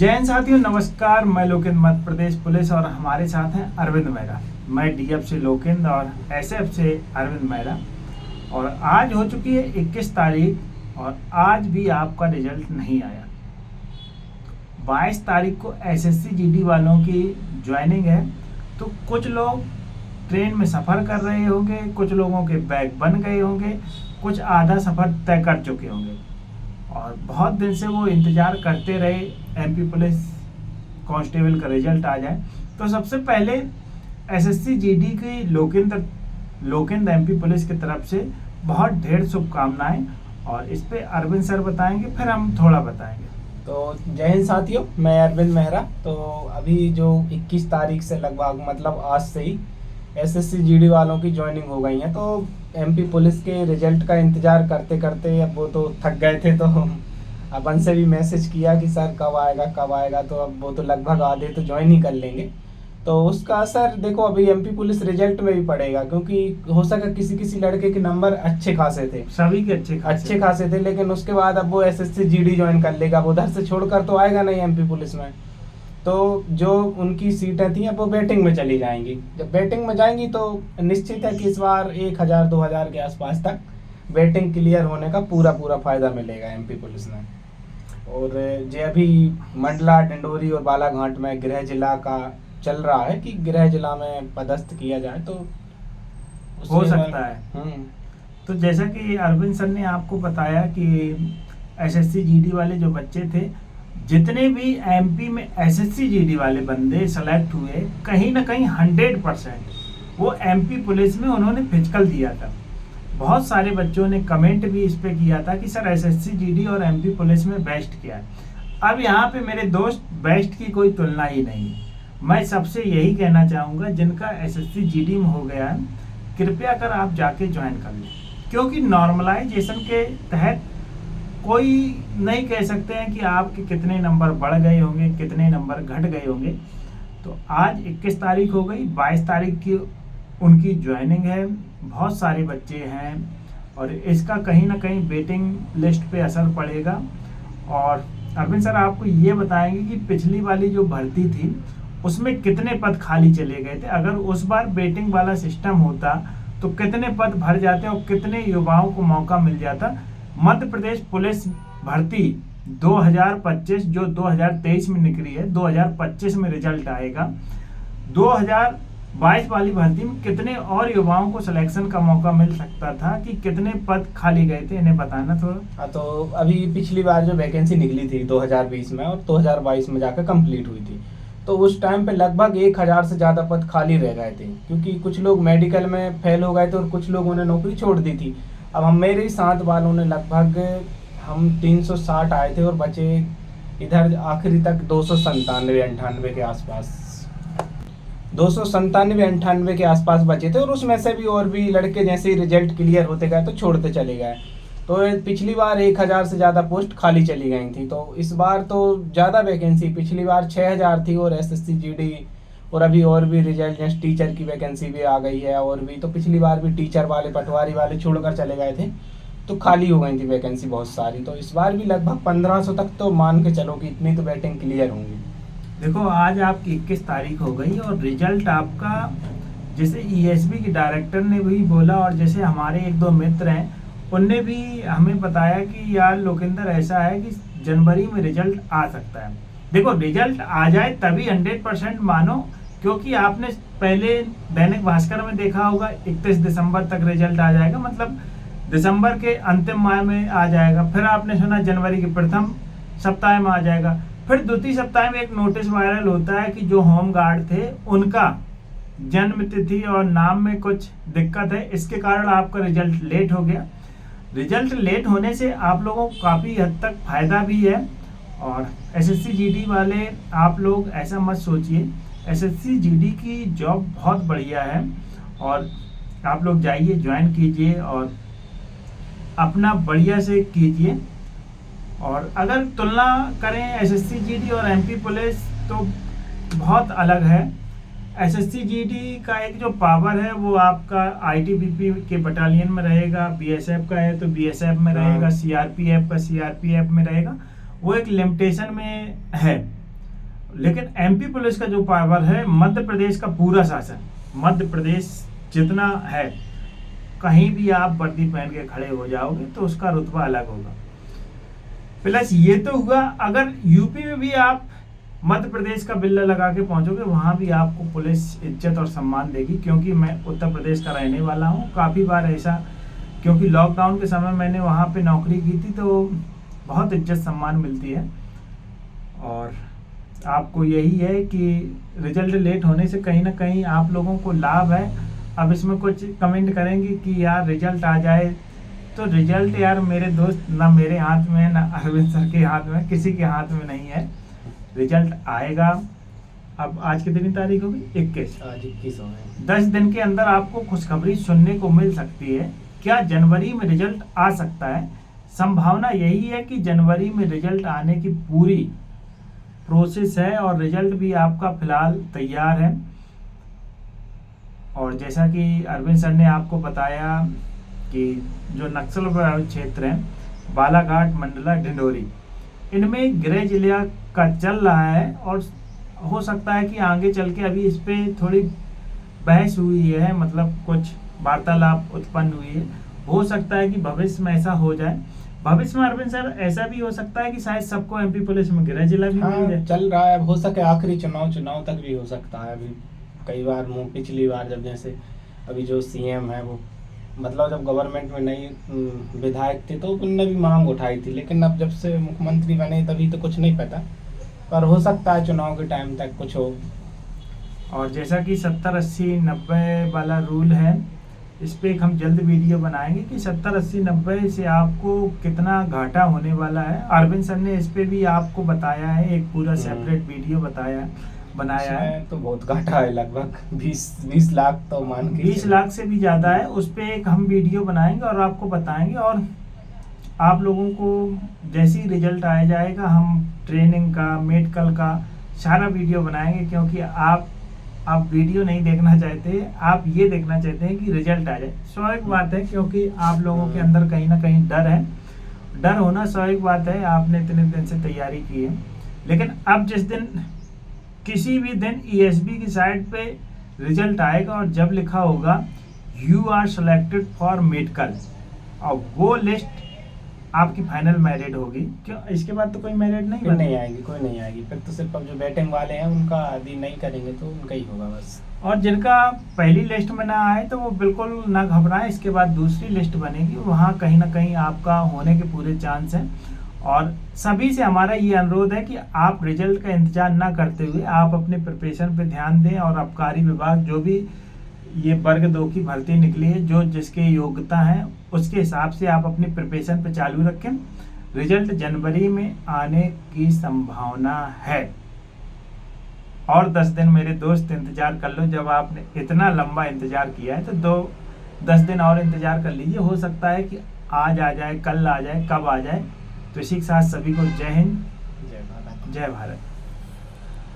जय हिंद साथियों, नमस्कार। मैं लोकेंद्र, मध्य प्रदेश पुलिस, और हमारे साथ हैं अरविंद मेहरा। मैं डीएफ से लोकेंद्र और एसएफ से अरविंद मेहरा। और आज हो चुकी है 21 तारीख और आज भी आपका रिजल्ट नहीं आया। 22 तारीख को एसएससी जीडी वालों की ज्वाइनिंग है। तो कुछ लोग ट्रेन में सफ़र कर रहे होंगे, कुछ लोगों के बैग बन गए होंगे, कुछ आधा सफ़र तय कर चुके होंगे और बहुत दिन से वो इंतज़ार करते रहे एमपी पुलिस कांस्टेबल का रिजल्ट आ जाए। तो सबसे पहले एसएससी जीडी की लोकेंद्र एमपी पुलिस की तरफ से बहुत ढेर शुभकामनाएं। और इस पे अरविंद सर बताएंगे, फिर हम थोड़ा बताएंगे। तो जय हिंद साथियों, मैं अरविंद मेहरा। तो अभी जो 21 तारीख से लगभग मतलब आज से ही एसएससी जीडी वालों की ज्वाइनिंग हो गई है। तो एमपी पुलिस के रिजल्ट का इंतज़ार करते करते अब वो तो थक गए थे, तो अपन से भी मैसेज किया कि सर कब आएगा। तो अब वो तो लगभग आधे तो ज्वाइन ही कर लेंगे। तो उसका असर देखो अभी एमपी पुलिस रिजल्ट में भी पड़ेगा, क्योंकि हो सका किसी लड़के के नंबर अच्छे खासे थे, सभी के अच्छे खासे थे, लेकिन उसके बाद अब वो एसएससी जीडी ज्वाइन कर लेगा। वो उधर से छोड़कर तो आएगा नहीं एमपी पुलिस में। तो जो उनकी सीटें थी अब वो बैटिंग में चली जाएंगी। जब बैटिंग में जाएंगी तो निश्चित है कि इस बार 1000-2000 के आसपास तक बैटिंग क्लियर होने का पूरा फ़ायदा मिलेगा एमपी पुलिस में। और जो अभी मंडला, डिंडोरी और बालाघाट में गृह जिला का चल रहा है कि गृह जिला में पदस्थ किया जाए, तो हो सकता है। तो जैसा कि अरविंद सर ने आपको बताया कि एसएससी जीडी वाले जो बच्चे थे, जितने भी एमपी में एसएससी जीडी वाले बंदे सेलेक्ट हुए, कहीं ना कहीं 100% वो एमपी पुलिस में उन्होंने फिजिकल दिया था। बहुत सारे बच्चों ने कमेंट भी इस पे किया था कि सर एसएससी जीडी और एमपी पुलिस में बेस्ट किया है। अब यहाँ पे मेरे दोस्त, बेस्ट की कोई तुलना ही नहीं है। मैं सबसे यही कहना चाहूँगा, जिनका एसएससी जीडी में हो गया है, कृपया कर आप जाके ज्वाइन कर लें, क्योंकि नॉर्मलाइजेशन के तहत कोई नहीं कह सकते हैं कि आपके कितने नंबर बढ़ गए होंगे, कितने नंबर घट गए होंगे। तो आज 21 तारीख हो गई, 22 तारीख की उनकी ज्वाइनिंग है। बहुत सारे बच्चे हैं और इसका कहीं ना कहीं वेटिंग लिस्ट पे असर पड़ेगा। और अरविंद सर आपको ये बताएंगे कि पिछली वाली जो भर्ती थी उसमें कितने पद खाली चले गए थे। अगर उस बार वेटिंग वाला सिस्टम होता तो कितने पद भर जाते और कितने युवाओं को मौका मिल जाता। मध्य प्रदेश पुलिस भर्ती 2025 जो 2023 में निकली है, 2025 में रिजल्ट आएगा। 2022 वाली भर्ती में कितने और युवाओं को सिलेक्शन का मौका मिल सकता था, कि कितने पद खाली गए थे, इन्हें बताना थोड़ा। तो अभी पिछली बार जो वैकेंसी निकली थी 2020 में और 2022 में जाकर कंप्लीट हुई थी, तो उस टाइम पे लगभग 1000 से ज़्यादा पद खाली रह गए थे, क्योंकि कुछ लोग मेडिकल में फेल हो गए थे और कुछ लोगों ने नौकरी छोड़ दी थी। अब हम मेरे ही साथ वालों ने लगभग हम 360 आए थे और बचे इधर आखिरी तक 297-98 के आसपास, 297-98 के आसपास बचे थे। और उसमें से भी और भी लड़के जैसे ही रिजल्ट क्लियर होते गए तो छोड़ते चले गए। तो पिछली बार 1000 से ज़्यादा पोस्ट खाली चली गई थी। तो इस बार तो ज़्यादा वैकेंसी, पिछली बार 6000 थी और एसएससी जीडी और अभी और भी रिजल्ट जैसे टीचर की वैकेंसी भी आ गई है। और भी तो पिछली बार भी टीचर वाले, पटवारी वाले छोड़कर चले गए थे, तो खाली हो गई थी वैकेंसी बहुत सारी। तो इस बार भी लगभग 1500 तक तो मान के चलो कि इतनी तो बैटिंग क्लियर होंगी। देखो आज आपकी 21 तारीख हो गई और रिजल्ट आपका, जैसे ईएसबी के डायरेक्टर ने भी बोला और जैसे हमारे 1-2 मित्र हैं उनने भी हमें बताया कि यार लोकेंद्र ऐसा है कि जनवरी में रिजल्ट आ सकता है। देखो रिजल्ट आ जाए तभी 100% मानो, क्योंकि आपने पहले दैनिक भास्कर में देखा होगा 31 दिसंबर तक रिजल्ट आ जाएगा, मतलब दिसंबर के अंतिम माह में आ जाएगा। फिर आपने सुना जनवरी के प्रथम सप्ताह में आ जाएगा। फिर द्वितीय सप्ताह में एक नोटिस वायरल होता है कि जो होम गार्ड थे उनका जन्म तिथि और नाम में कुछ दिक्कत है, इसके कारण आपका रिजल्ट लेट हो गया। रिजल्ट लेट होने से आप लोगों को काफ़ी हद तक फायदा भी है। और एसएससी जीडी वाले आप लोग ऐसा मत सोचिए, एसएससी जीडी की जॉब बहुत बढ़िया है और आप लोग जाइए, ज्वाइन कीजिए और अपना बढ़िया से कीजिए। और अगर तुलना करें एसएससी जीडी और एमपी पुलिस तो बहुत अलग है। एसएससी जीडी का एक जो पावर है वो आपका आईटीबीपी के बटालियन में रहेगा, बीएसएफ का है तो बीएसएफ में रहेगा, सीआरपीएफ का सीआरपीएफ में रहेगा। वो एक लिमिटेशन में है लेकिन एमपी पुलिस का जो पावर है, मध्य प्रदेश का पूरा शासन, मध्य प्रदेश जितना है, कहीं भी आप वर्दी पहन के खड़े हो जाओगे तो उसका रुतबा अलग होगा। प्लस ये तो हुआ, अगर यूपी में भी आप मध्य प्रदेश का बिल्ला लगा के पहुंचोगे, वहां भी आपको पुलिस इज्जत और सम्मान देगी। क्योंकि मैं उत्तर प्रदेश का रहने वाला हूं, काफ़ी बार ऐसा, क्योंकि लॉकडाउन के समय मैंने वहां पे नौकरी की थी, तो बहुत इज्जत सम्मान मिलती है। और आपको यही है कि रिजल्ट लेट होने से कहीं ना कहीं आप लोगों को लाभ है। अब इसमें कुछ कमेंट करेंगे कि यार रिजल्ट आ जाए, तो रिजल्ट यार मेरे दोस्त ना मेरे हाथ में है, ना अरविंद सर के हाथ में, किसी के हाथ में नहीं है। रिजल्ट आएगा। अब आज कितनी तारीख होगी? 21। आज 21 हो गए। 10 दिन के अंदर आपको खुशखबरी सुनने को मिल सकती है। क्या जनवरी में रिजल्ट आ सकता है? संभावना यही है कि जनवरी में रिजल्ट आने की पूरी प्रोसेस है और रिजल्ट भी आपका फिलहाल तैयार है। और जैसा कि अरविंद सर ने आपको बताया कि जो नक्सल प्रभावित क्षेत्र हैं, बालाघाट, मंडला, ढिंढोरी, इनमें गृह जिला का चल रहा है और हो सकता है कि आगे चल के अभी इस पे थोड़ी बहस हुई है, मतलब कुछ वार्तालाप उत्पन्न हुई है। हो सकता है कि भविष्य में ऐसा हो जाए। भविष्य में अरविंद सर ऐसा भी हो सकता है कि शायद सबको एमपी पुलिस में गृह जिला भी मिल जाए। चल रहा है, हो सके आखिरी चुनाव तक भी हो सकता है। अभी कई बार पिछली बार जब जैसे अभी जो सीएम है वो, मतलब जब गवर्नमेंट में नई विधायक थे तो उनने भी मांग उठाई थी, लेकिन अब जब से मुख्यमंत्री बने तभी तो कुछ नहीं पता, पर हो सकता है चुनाव के टाइम तक कुछ हो। और जैसा कि 70, 80, 90 वाला रूल है, इस पे एक हम जल्द वीडियो बनाएंगे कि 70, 80, 90 से आपको कितना घाटा होने वाला है। अरविंद सर ने इस पे भी आपको बताया है, एक पूरा सेपरेट वीडियो बनाया है। तो बहुत घाटा है, लगभग 20 लाख तो मान के 20 लाख से भी ज़्यादा है। उस पे एक हम वीडियो बनाएंगे और आपको बताएंगे। और आप लोगों को जैसे ही रिजल्ट आ जाएगा, हम ट्रेनिंग का, मेडिकल का सारा वीडियो बनाएंगे। क्योंकि आप वीडियो नहीं देखना चाहते, आप ये देखना चाहते हैं कि रिजल्ट आ जाए। स्वाभाविक बात है, क्योंकि आप लोगों के अंदर कहीं ना कहीं डर है। डर होना स्वाभाविक बात है, आपने इतने दिन से तैयारी की है। लेकिन अब जिस दिन, किसी भी दिन ईएसबी की साइट पे रिजल्ट आएगा और जब लिखा होगा you are selected for medical, और वो लिस्ट आपकी फाइनल मेरिट होगी। क्यों, इसके बाद तो कोई मेरिट नहीं फिर नहीं आएगी, कोई नहीं आएगी। फिर तो सिर्फ अब जो बैटिंग वाले हैं उनका यदि नहीं करेंगे तो उनका ही होगा बस। और जिनका पहली लिस्ट में ना आए तो वो बिल्कुल ना घबराएं, इसके बाद दूसरी लिस्ट बनेगी, वहाँ कहीं ना कहीं आपका होने के पूरे चांस हैं। और सभी से हमारा ये अनुरोध है कि आप रिजल्ट का इंतजार ना करते हुए आप अपने प्रिपरेशन पे ध्यान दें। और आबकारी विभाग जो भी ये वर्ग 2 की भर्ती निकली है, जो जिसके योग्यता है उसके हिसाब से आप अपनी प्रिपरेशन पे चालू रखें। रिजल्ट जनवरी में आने की संभावना है। और 10 दिन मेरे दोस्त इंतजार कर लो। जब आपने इतना लंबा इंतजार किया है तो 10 दिन और इंतजार कर लीजिए। हो सकता है कि आज आ जाए, कल आ जाए, कब आ जाए। तो इसी के साथ सभी को जय हिंद, जय भारत। जय भारत।